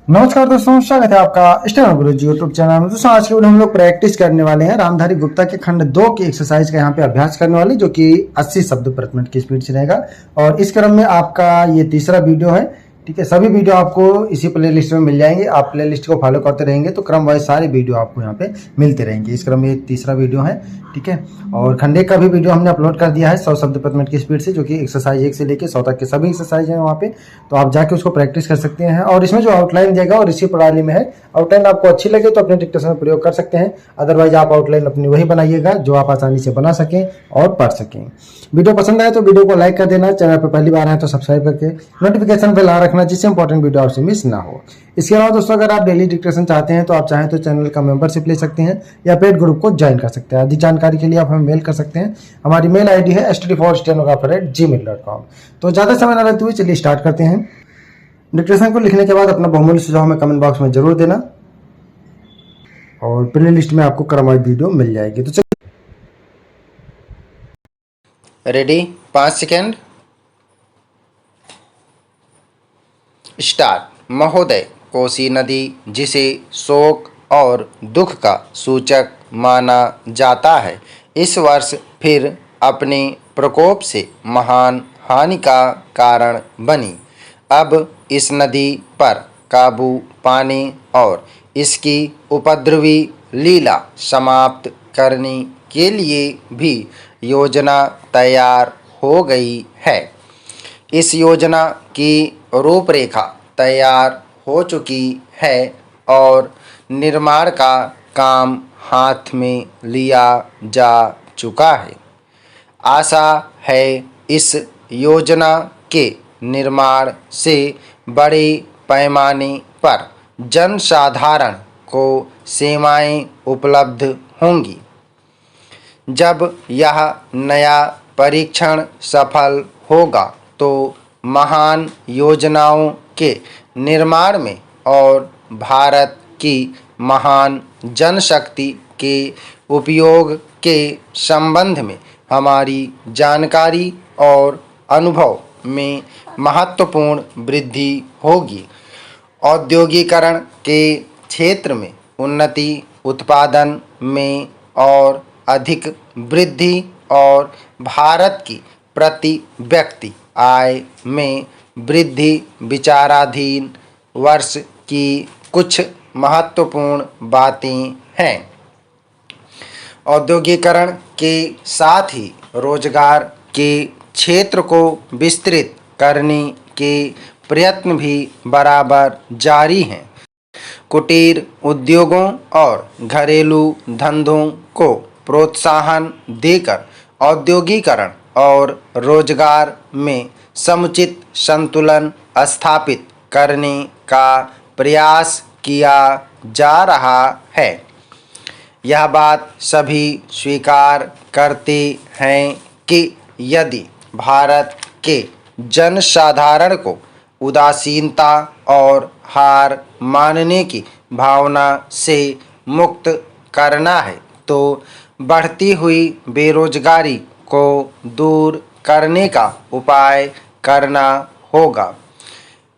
नमस्कार दोस्तों, स्वागत है आपका स्टेनो गुरुजी यूट्यूब चैनल में। दोस्तों आज के वीडियो हम लोग प्रैक्टिस करने वाले हैं रामधारी गुप्ता के खंड 2 की एक्सरसाइज का यहाँ पे अभ्यास करने वाले, जो कि 80 शब्द प्रति मिनट की स्पीड से रहेगा। और इस क्रम में आपका ये तीसरा वीडियो है। ठीक है, सभी वीडियो आपको इसी प्लेलिस्ट में मिल जाएंगे। आप प्लेलिस्ट को फॉलो करते रहेंगे तो क्रम वाइज सारे वीडियो आपको यहाँ पे मिलते रहेंगे। इस क्रम में ये तीसरा वीडियो है। ठीक है, और खंडे का भी वीडियो हमने अपलोड कर दिया है 100 शब्द प्रति मिनट की स्पीड से, जो कि एक्सरसाइज 1 से लेकर 100 तक के सभी एक्सरसाइज हैं वहाँ पे। तो आप जाके उसको प्रैक्टिस कर सकते हैं। और इसमें जो आउटलाइन देगा और इसी प्रणाली में है। आउटलाइन आपको अच्छी लगे तो अपने डिक्टेशन में प्रयोग कर सकते हैं, अदरवाइज आप आउटलाइन अपनी वही बनाइएगा जो आप आसानी से बना सकें और पढ़ सकें। वीडियो पसंद आए तो वीडियो को लाइक कर देना, चैनल पर पहली बार आए तो सब्सक्राइब करके नोटिफिकेशन बेल ऑन रखना, जिससे इंपॉर्टेंट वीडियो आपसे मिस ना हो। इसके अलावा दोस्तों, अगर आप डेली डिक्टेशन चाहते हैं तो आप चाहें तो चैनल का मेंबरशिप ले सकते हैं या पेड ग्रुप को ज्वाइन कर सकते हैं। अधिक जानकारी के लिए आप हमें मेल कर सकते हैं। हमारी मेल आईडी है study4stenographer@gmail.com। तो ज़्यादा समय न लेते हुए चलिए स्टार्ट करते हैं। डिक्टेशन को लिखने के बाद अपना बहुमूल्य सुझाव हमें कमेंट बॉक्स में जरूर देना, और प्ले लिस्ट में आपको क्रमवाइज वीडियो मिल जाएगी। तो चलिए रेडी, 5 सेकेंड, स्टार्ट। महोदय, कोसी नदी जिसे शोक और दुख का सूचक माना जाता है, इस वर्ष फिर अपने प्रकोप से महान हानि का कारण बनी। अब इस नदी पर काबू पाने और इसकी उपद्रवी लीला समाप्त करने के लिए भी योजना तैयार हो गई है। इस योजना की रूपरेखा तैयार हो चुकी है और निर्माण का काम हाथ में लिया जा चुका है। आशा है इस योजना के निर्माण से बड़े पैमाने पर जनसाधारण को सेवाएं उपलब्ध होंगी। जब यह नया परीक्षण सफल होगा तो महान योजनाओं के निर्माण में और भारत की महान जनशक्ति के उपयोग के संबंध में हमारी जानकारी और अनुभव में महत्वपूर्ण वृद्धि होगी। औद्योगिकरण के क्षेत्र में उन्नति, उत्पादन में और अधिक वृद्धि और भारत की प्रति व्यक्ति आय में वृद्धि विचाराधीन वर्ष की कुछ महत्वपूर्ण बातें हैं। औद्योगिकरण के साथ ही रोजगार के क्षेत्र को विस्तृत करने के प्रयत्न भी बराबर जारी हैं। कुटीर उद्योगों और घरेलू धंधों को प्रोत्साहन देकर औद्योगिकरण और रोजगार में समुचित संतुलन स्थापित करने का प्रयास किया जा रहा है। यह बात सभी स्वीकार करते हैं कि यदि भारत के जनसाधारण को उदासीनता और हार मानने की भावना से मुक्त करना है तो बढ़ती हुई बेरोजगारी को दूर करने का उपाय करना होगा।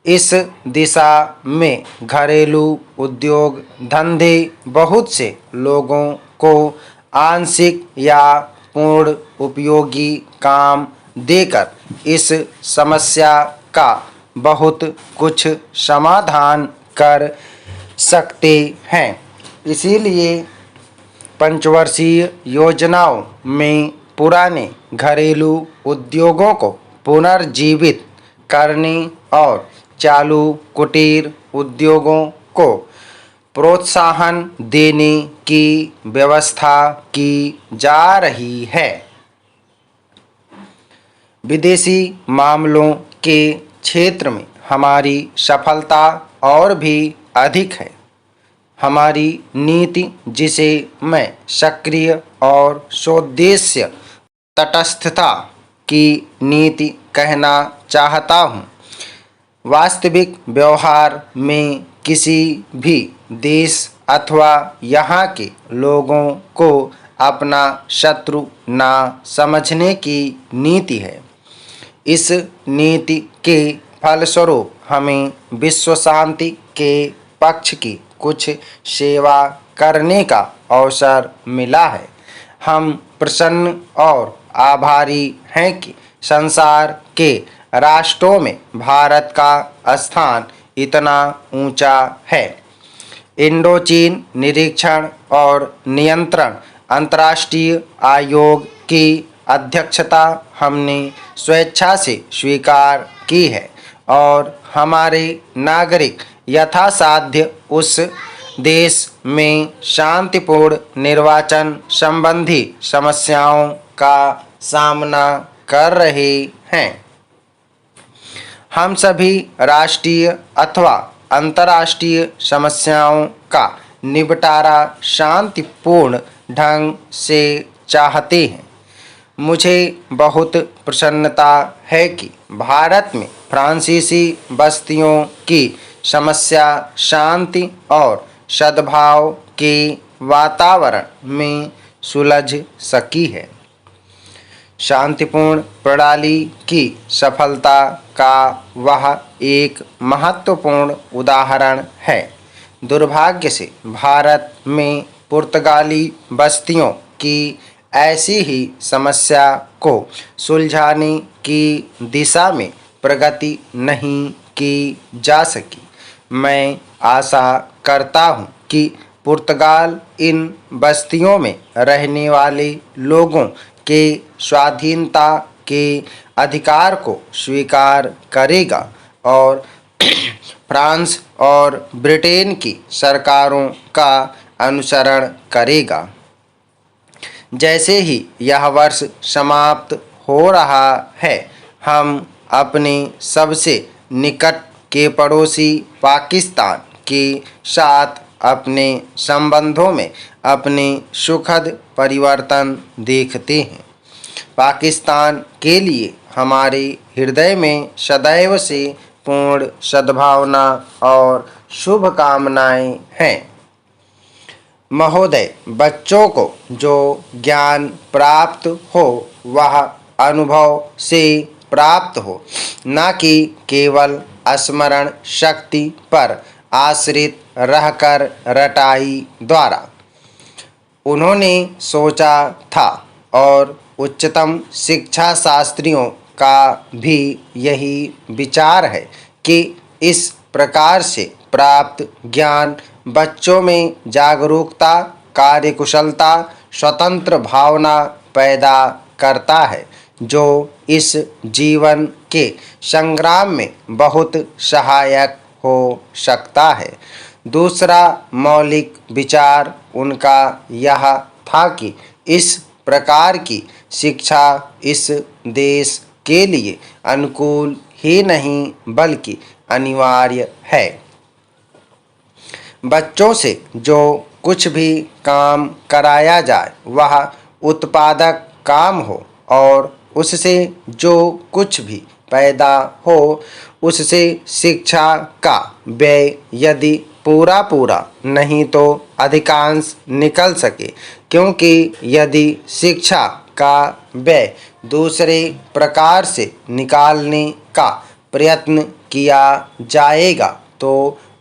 इस दिशा में घरेलू उद्योग धंधे बहुत से लोगों को आंशिक या पूर्ण उपयोगी काम देकर इस समस्या का बहुत कुछ समाधान कर सकते हैं। इसीलिए पंचवर्षीय योजनाओं में पुराने घरेलू उद्योगों को पुनर्जीवित करने और चालू कुटीर उद्योगों को प्रोत्साहन देने की व्यवस्था की जा रही है। विदेशी मामलों के क्षेत्र में हमारी सफलता और भी अधिक है। हमारी नीति, जिसे मैं सक्रिय और सोद्देश्य तटस्थता की नीति कहना चाहता हूँ, वास्तविक व्यवहार में किसी भी देश अथवा यहाँ के लोगों को अपना शत्रु ना समझने की नीति है। इस नीति के फलस्वरूप हमें विश्व शांति के पक्ष की कुछ सेवा करने का अवसर मिला है। हम प्रसन्न और आभारी हैं कि संसार के राष्ट्रों में भारत का स्थान इतना ऊंचा है। इंडोचीन निरीक्षण और नियंत्रण अंतर्राष्ट्रीय आयोग की अध्यक्षता हमने स्वेच्छा से स्वीकार की है और हमारे नागरिक यथासाध्य उस देश में शांतिपूर्ण निर्वाचन संबंधी समस्याओं का सामना कर रहे हैं। हम सभी राष्ट्रीय अथवा अंतर्राष्ट्रीय समस्याओं का निपटारा शांतिपूर्ण ढंग से चाहते हैं। मुझे बहुत प्रसन्नता है कि भारत में फ्रांसीसी बस्तियों की समस्या शांति और सद्भाव के वातावरण में सुलझ सकी है। शांतिपूर्ण प्रणाली की सफलता का वह एक महत्वपूर्ण उदाहरण है। दुर्भाग्य से भारत में पुर्तगाली बस्तियों की ऐसी ही समस्या को सुलझाने की दिशा में प्रगति नहीं की जा सकी। मैं आशा करता हूँ कि पुर्तगाल इन बस्तियों में रहने वाले लोगों के स्वाधीनता के अधिकार को स्वीकार करेगा और फ्रांस और ब्रिटेन की सरकारों का अनुसरण करेगा। जैसे ही यह वर्ष समाप्त हो रहा है, हम अपने सबसे निकट के पड़ोसी पाकिस्तान के साथ अपने संबंधों में अपने सुखद परिवर्तन देखते हैं। पाकिस्तान के लिए हमारे हृदय में सदैव से पूर्ण सद्भावना और शुभकामनाएं हैं। महोदय, बच्चों को जो ज्ञान प्राप्त हो वह अनुभव से प्राप्त हो, न कि केवल स्मरण शक्ति पर आश्रित रहकर रटाई द्वारा। उन्होंने सोचा था और उच्चतम शिक्षा शास्त्रियों का भी यही विचार है कि इस प्रकार से प्राप्त ज्ञान बच्चों में जागरूकता, कार्यकुशलता, स्वतंत्र भावना पैदा करता है, जो इस जीवन के संग्राम में बहुत सहायक हो सकता है। दूसरा मौलिक विचार उनका यह था कि इस प्रकार की शिक्षा इस देश के लिए अनुकूल ही नहीं बल्कि अनिवार्य है। बच्चों से जो कुछ भी काम कराया जाए वह उत्पादक काम हो और उससे जो कुछ भी पैदा हो उससे शिक्षा का व्यय यदि पूरा नहीं तो अधिकांश निकल सके, क्योंकि यदि शिक्षा का व्यय दूसरे प्रकार से निकालने का प्रयत्न किया जाएगा तो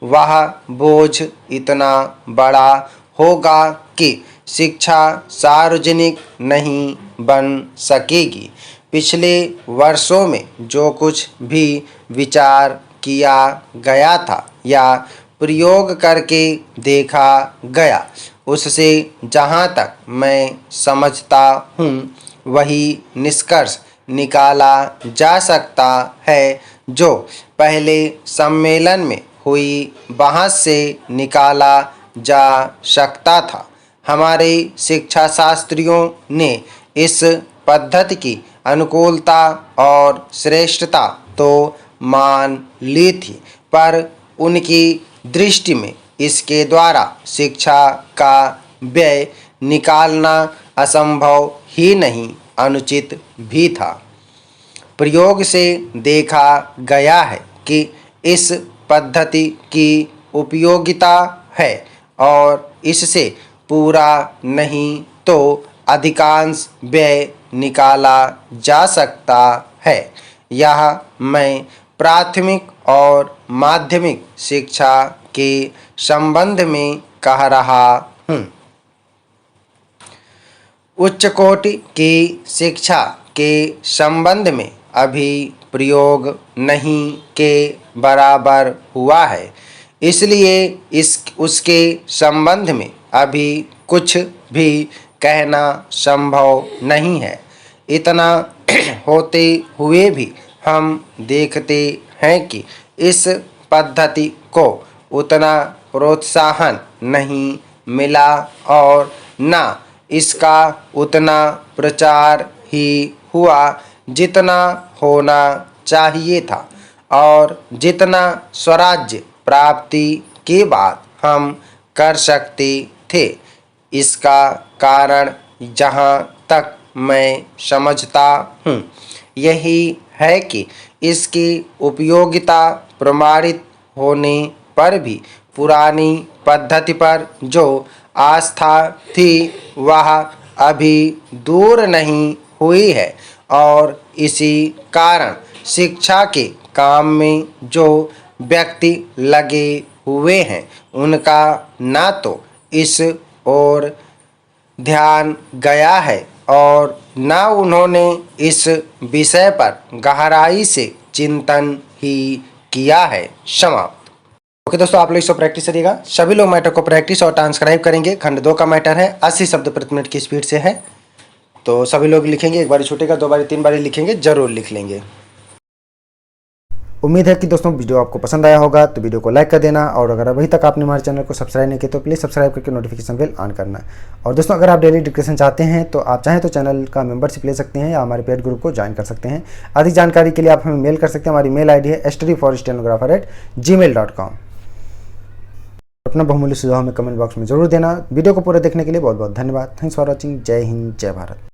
वह बोझ इतना बड़ा होगा कि शिक्षा सार्वजनिक नहीं बन सकेगी। पिछले वर्षों में जो कुछ भी विचार किया गया था या प्रयोग करके देखा गया, उससे जहाँ तक मैं समझता हूँ वही निष्कर्ष निकाला जा सकता है जो पहले सम्मेलन में हुई बहस से निकाला जा सकता था। हमारे शिक्षा शास्त्रियों ने इस पद्धति की अनुकूलता और श्रेष्ठता तो मान ली थी, पर उनकी दृष्टि में इसके द्वारा शिक्षा का व्यय निकालना असंभव ही नहीं, अनुचित भी था। प्रयोग से देखा गया है कि इस पद्धति की उपयोगिता है और इससे पूरा नहीं तो अधिकांश व्यय निकाला जा सकता है। यह मैं प्राथमिक और माध्यमिक शिक्षा के संबंध में कह रहा हूँ। उच्च कोटि की शिक्षा के संबंध में अभी प्रयोग नहीं के बराबर हुआ है, इसलिए उसके संबंध में अभी कुछ भी कहना संभव नहीं है। इतना होते हुए भी हम देखते हैं कि इस पद्धति को उतना प्रोत्साहन नहीं मिला और न इसका उतना प्रचार ही हुआ जितना होना चाहिए था और जितना स्वराज्य प्राप्ति के बाद हम कर सकते थे। इसका कारण जहाँ तक मैं समझता हूँ यही है कि इसकी उपयोगिता प्रमाणित होने पर भी पुरानी पद्धति पर जो आस्था थी वह अभी दूर नहीं हुई है और इसी कारण शिक्षा के काम में जो व्यक्ति लगे हुए हैं उनका ना तो इस ओर ध्यान गया है और न उन्होंने इस विषय पर गहराई से चिंतन ही किया है। समाप्त। ओके दोस्तों, आप लोग इसको प्रैक्टिस करिएगा। सभी लोग मैटर को प्रैक्टिस और ट्रांसक्राइब करेंगे। खंड 2 का मैटर है 80 शब्द प्रति मिनट की स्पीड से है, तो सभी लोग लिखेंगे। एक बारी छूटेगा, 2 बारी 3 बारी लिखेंगे, जरूर लिख लेंगे। उम्मीद है कि दोस्तों वीडियो आपको पसंद आया होगा, तो वीडियो को लाइक कर देना और अगर अभी तक आपने हमारे चैनल को सब्सक्राइब नहीं किया तो प्लीज़ सब्सक्राइब करके नोटिफिकेशन बेल ऑन करना। और दोस्तों अगर आप डेली डिस्कशन चाहते हैं तो आप चाहें तो चैनल का मेंबरशिप ले सकते हैं या हमारे पेड ग्रुप को ज्वाइन कर सकते हैं। अधिक जानकारी के लिए आप हमें मेल कर सकते हैं। हमारी मेल ID है studyforstenographer@gmail.com। अपना बहुमूल्य सुझाव हमें कमेंट बॉक्स में जरूर देना। वीडियो को पूरा देखने के लिए बहुत बहुत धन्यवाद। Thanks for watching. जय हिंद, जय भारत।